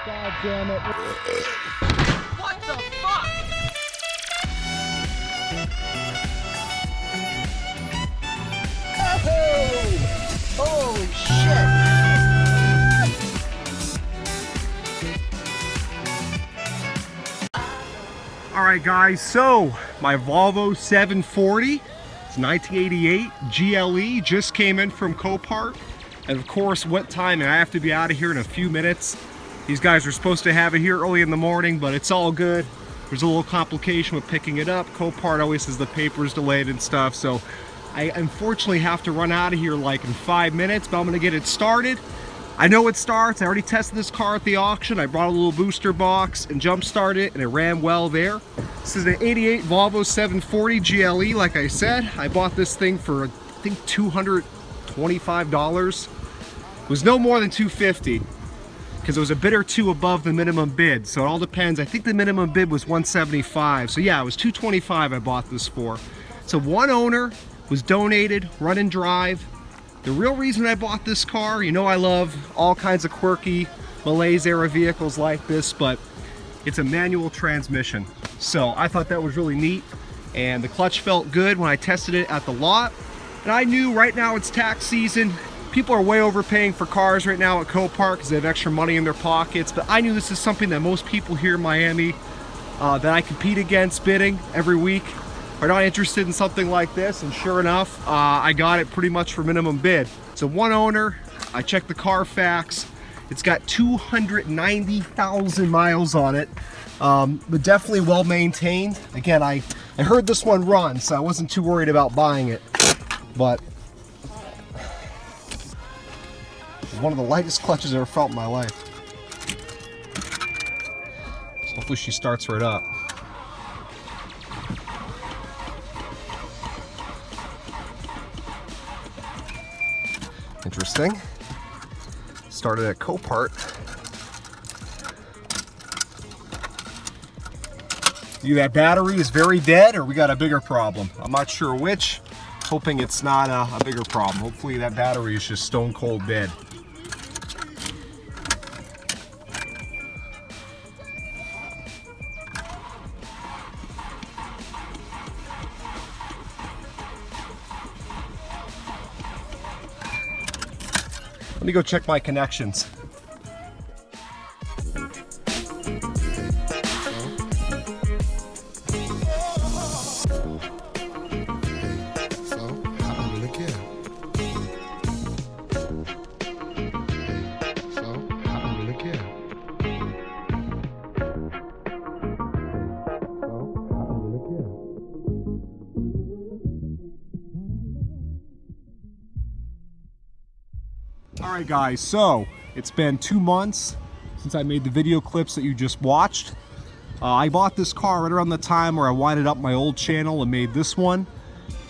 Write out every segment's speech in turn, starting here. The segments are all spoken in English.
God damn it. What the fuck? Oh! Holy shit! Alright guys, so my Volvo 740, it's 1988 GLE, just came in from Copart. And of course, what time, and I have to be out of here in a few minutes. These guys are supposed to have it here early in the morning, but it's all good. There's a little complication with picking it up. Copart always says the paper's delayed and stuff, so I unfortunately have to run out of here like in 5 minutes, but I'm gonna get it started. I know it starts. I already tested this car at the auction. I brought a little booster box and jump started it, and it ran well there. This is an 88 Volvo 740 GLE, like I said. I bought this thing for, I think, $225. It was no more than $250 because it was a bid or two above the minimum bid. So it all depends. I think the minimum bid was $175. So yeah, it was $225 I bought this for. So one owner, was donated, run and drive. The real reason I bought this car, you know I love all kinds of quirky Malaise era vehicles like this, but it's a manual transmission. So I thought that was really neat, and the clutch felt good when I tested it at the lot. And I knew right now it's tax season. People are way overpaying for cars right now at Copart because they have extra money in their pockets, but I knew this is something that most people here in Miami that I compete against bidding every week are not interested in something like this, and sure enough, I got it pretty much for minimum bid. So one owner, I checked the Carfax, it's got 290,000 miles on it, but definitely well maintained. Again, I heard this one run, so I wasn't too worried about buying it, but it's one of the lightest clutches I've ever felt in my life. So hopefully she starts right up. Interesting. Started at Copart. Either that battery is very dead or we got a bigger problem. I'm not sure which. Hoping it's not a bigger problem. Hopefully that battery is just stone cold dead. Let me go check my connections. Alright guys, so it's been 2 months since I made the video clips that you just watched. I bought this car right around the time where I winded up my old channel and made this one,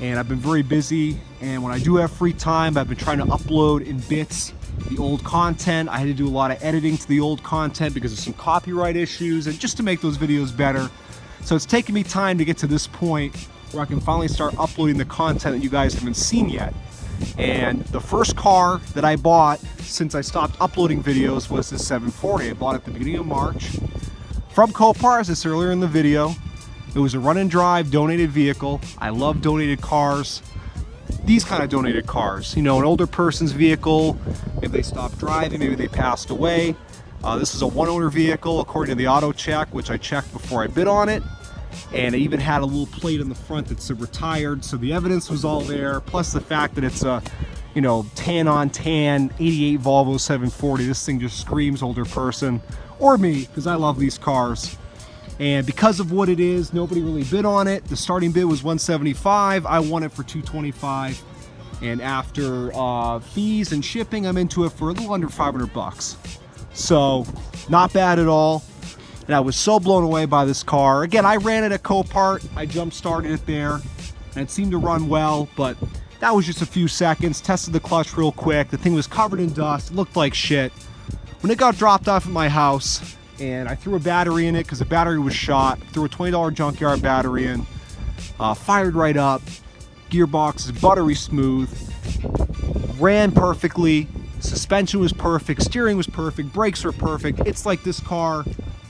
and I've been very busy, and when I do have free time I've been trying to upload in bits the old content. I had to do a lot of editing to the old content because of some copyright issues and just to make those videos better. So it's taken me time to get to this point where I can finally start uploading the content that you guys haven't seen yet. And the first car that I bought since I stopped uploading videos was this 740. I bought it at the beginning of March from Copart, as I said earlier in the video. It was a run and drive donated vehicle. I love donated cars. These kind of donated cars, you know, an older person's vehicle, maybe they stopped driving, maybe they passed away. This is a one owner vehicle according to the auto check, which I checked before I bid on it. And it even had a little plate on the front that said retired, so the evidence was all there, plus the fact that it's a, you know, tan on tan 88 Volvo 740. This thing just screams older person, or me, because I love these cars. And because of what it is, nobody really bid on it. The starting bid was $175. I won it for $225, and after fees and shipping, I'm into it for a little under 500 bucks. So not bad at all. And I was so blown away by this car. Again, I ran it at Copart. I jump started it there, and it seemed to run well, but that was just a few seconds. Tested the clutch real quick. The thing was covered in dust. It looked like shit. When it got dropped off at my house, and I threw a battery in it because the battery was shot, threw a $20 junkyard battery in, fired right up. Gearbox is buttery smooth. Ran perfectly. Suspension was perfect, steering was perfect, brakes were perfect. It's like this car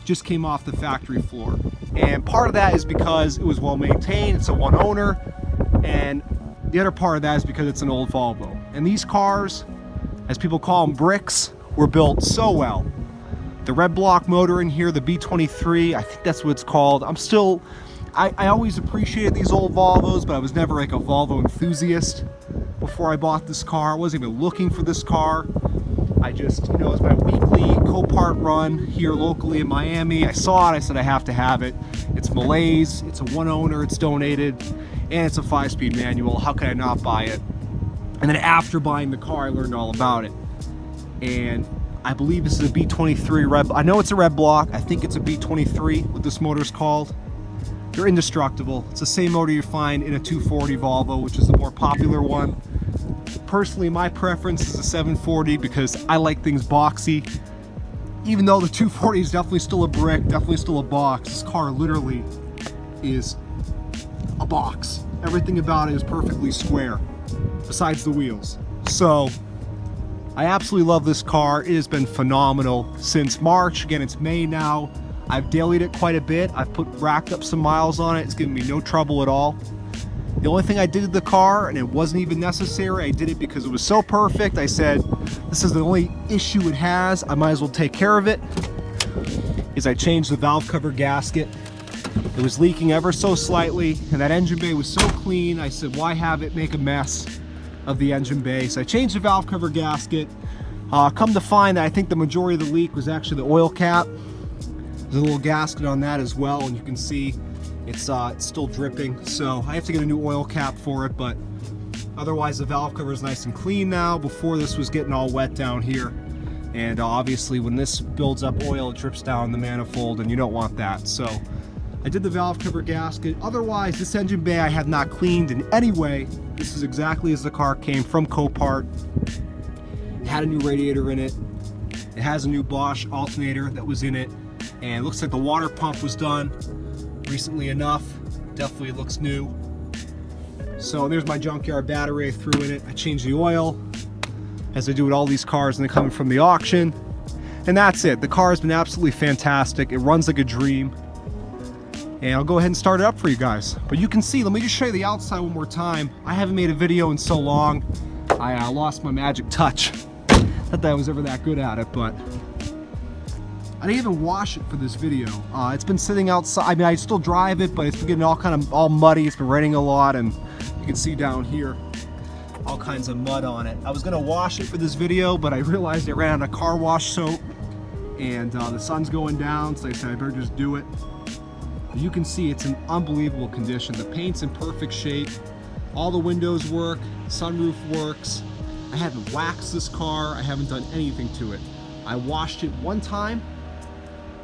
just came off the factory floor. And part of that is because it was well maintained, it's a one owner, and the other part of that is because it's an old Volvo. And these cars, as people call them, bricks, were built so well. The red block motor in here, the B23, I think that's what it's called. I always appreciated these old Volvos, but I was never like a Volvo enthusiast before I bought this car. I wasn't even looking for this car. I just, you know, it was my weekly Copart run here locally in Miami. I saw it, I said I have to have it. It's Malay's, it's a one owner, it's donated, and it's a 5-speed manual. How could I not buy it? And then after buying the car, I learned all about it. And I believe this is a B23 red, I know it's a red block, I think it's a B23, what this motor's called. They're indestructible. It's the same motor you find in a 240 Volvo, which is the more popular one. Personally, my preference is a 740 because I like things boxy. Even though the 240 is definitely still a brick, definitely still a box, this car literally is a box. Everything about it is perfectly square, besides the wheels. So, I absolutely love this car. It has been phenomenal since March. Again, it's May now. I've dailied it quite a bit. I've racked up some miles on it. It's given me no trouble at all. The only thing I did to the car, and it wasn't even necessary, I did it because it was so perfect. I said, this is the only issue it has, I might as well take care of it, is I changed the valve cover gasket. It was leaking ever so slightly, and that engine bay was so clean, I said, why have it make a mess of the engine bay? So I changed the valve cover gasket. Come to find that I think the majority of the leak was actually the oil cap. There's a little gasket on that as well, and you can see it's still dripping. So I have to get a new oil cap for it, but otherwise the valve cover is nice and clean now. Before, this was getting all wet down here, and obviously when this builds up oil, it drips down the manifold, and you don't want that. So I did the valve cover gasket. Otherwise, this engine bay I have not cleaned in any way. This is exactly as the car came from Copart. It had a new radiator in it. It has a new Bosch alternator that was in it. And it looks like the water pump was done recently enough. Definitely looks new. So there's my junkyard battery I threw in it. I changed the oil, as I do with all these cars when they come from the auction. And that's it. The car has been absolutely fantastic. It runs like a dream. And I'll go ahead and start it up for you guys. But you can see, let me just show you the outside one more time. I haven't made a video in so long. I lost my magic touch. Not that I was ever that good at it, but I didn't even wash it for this video. It's been sitting outside. I mean, I still drive it, but it's been getting all muddy. It's been raining a lot, and you can see down here all kinds of mud on it. I was gonna wash it for this video, but I realized I ran out of car wash soap, and the sun's going down, so I said I better just do it. You can see it's in unbelievable condition. The paint's in perfect shape. All the windows work, sunroof works. I haven't waxed this car. I haven't done anything to it. I washed it one time,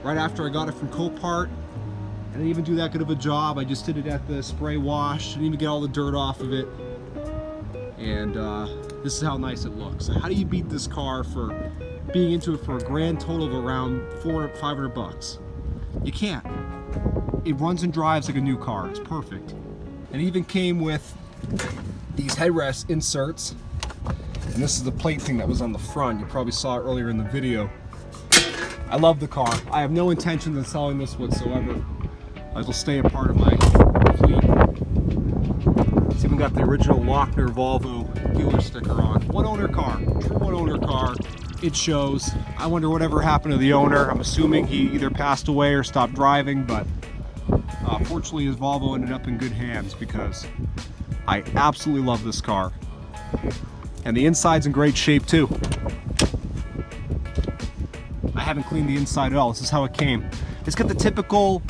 right after I got it from Copart. I didn't even do that good of a job. I just did it at the spray wash. Didn't even get all the dirt off of it. And this is how nice it looks. How do you beat this car for being into it for a grand total of around $400-500 bucks? You can't. It runs and drives like a new car. It's perfect. And it even came with these headrest inserts. And this is the plate thing that was on the front. You probably saw it earlier in the video. I love the car. I have no intention of selling this whatsoever. It'll stay a part of my fleet. It's even got the original Lochner Volvo dealer sticker on. One owner car, true one owner car. It shows. I wonder whatever happened to the owner. I'm assuming he either passed away or stopped driving, but fortunately his Volvo ended up in good hands because I absolutely love this car. And the inside's in great shape too. I haven't cleaned the inside at all. This is how it came. It's got the typical,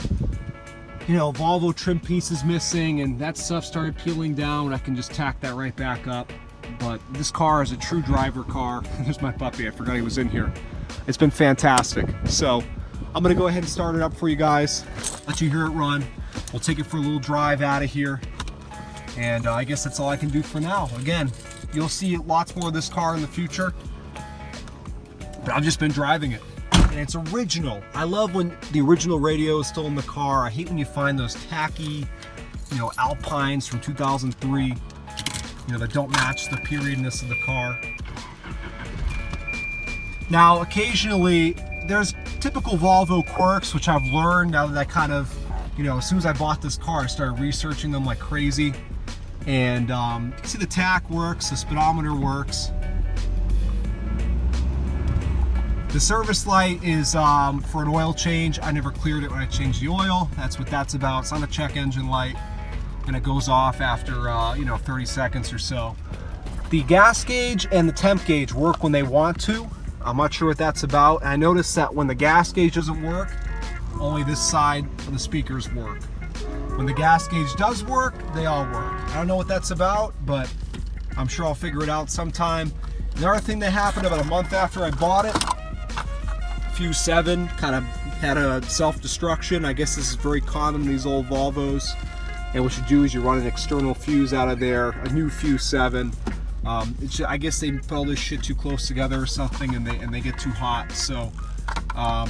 you know, Volvo trim pieces missing, and that stuff started peeling down. I can just tack that right back up. But this car is a true driver car. There's my puppy. I forgot he was in here. It's been fantastic. So I'm gonna go ahead and start it up for you guys. Let you hear it run. We'll take it for a little drive out of here. And I guess that's all I can do for now. Again, you'll see lots more of this car in the future. But I've just been driving it. And it's original. I love when the original radio is still in the car. I hate when you find those tacky, you know, Alpines from 2003, you know, that don't match the periodness of the car. Now, occasionally, there's typical Volvo Quirks, which I've learned now that I kind of, you know, as soon as I bought this car, I started researching them like crazy. And you can see the tach works, the speedometer works. The service light is for an oil change. I never cleared it when I changed the oil. That's what that's about. It's not a check engine light, and it goes off after you know, 30 seconds or so. The gas gauge and the temp gauge work when they want to. I'm not sure what that's about. And I noticed that when the gas gauge doesn't work, only this side of the speakers work. When the gas gauge does work, they all work. I don't know what that's about, but I'm sure I'll figure it out sometime. Another thing that happened about a month after I bought it, Fuse 7 kind of had a self-destruction. I guess this is very common in these old Volvos. And what you do is you run an external fuse out of there, a new Fuse 7. I guess they put all this shit too close together or something, and they get too hot. So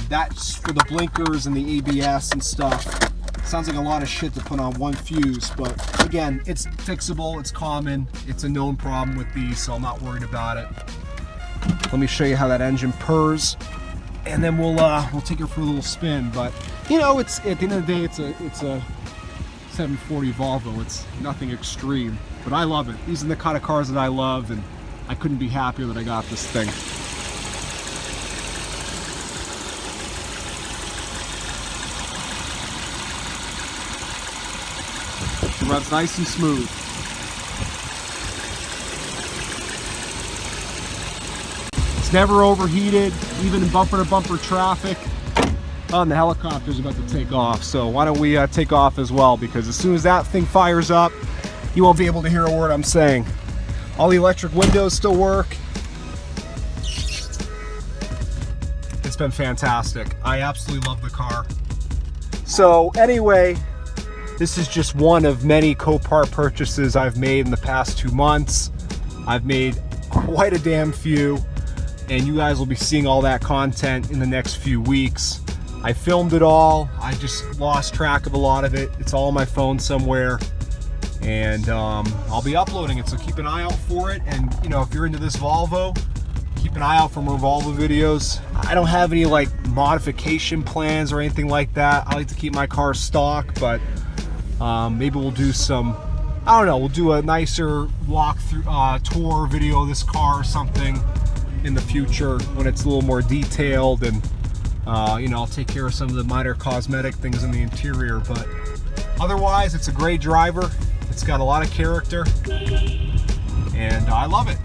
that's for the blinkers and the ABS and stuff. Sounds like a lot of shit to put on one fuse, but again, it's fixable, it's common, it's a known problem with these, so I'm not worried about it. Let me show you how that engine purrs, and then we'll take it for a little spin. But you know, it's at the end of the day, it's a 740 Volvo. It's nothing extreme, but I love it. These are the kind of cars that I love, and I couldn't be happier that I got this thing. It runs nice and smooth. It's never overheated, even in bumper-to-bumper traffic. Oh, and the helicopter's about to take off, so why don't we take off as well, because as soon as that thing fires up, you won't be able to hear a word I'm saying. All the electric windows still work. It's been fantastic. I absolutely love the car. So anyway, this is just one of many Copart purchases I've made in the past 2 months. I've made quite a damn few, and you guys will be seeing all that content in the next few weeks. I filmed it all. I just lost track of a lot of it. It's all on my phone somewhere, and I'll be uploading it, so keep an eye out for it. And you know, if you're into this Volvo, keep an eye out for more Volvo videos. I don't have any like modification plans or anything like that. I like to keep my car stock, but maybe we'll do some, I don't know, we'll do a nicer walkthrough tour video of this car or something in the future when it's a little more detailed, and you know, I'll take care of some of the minor cosmetic things in the interior. But otherwise, it's a great driver. It's got a lot of character, and I love it.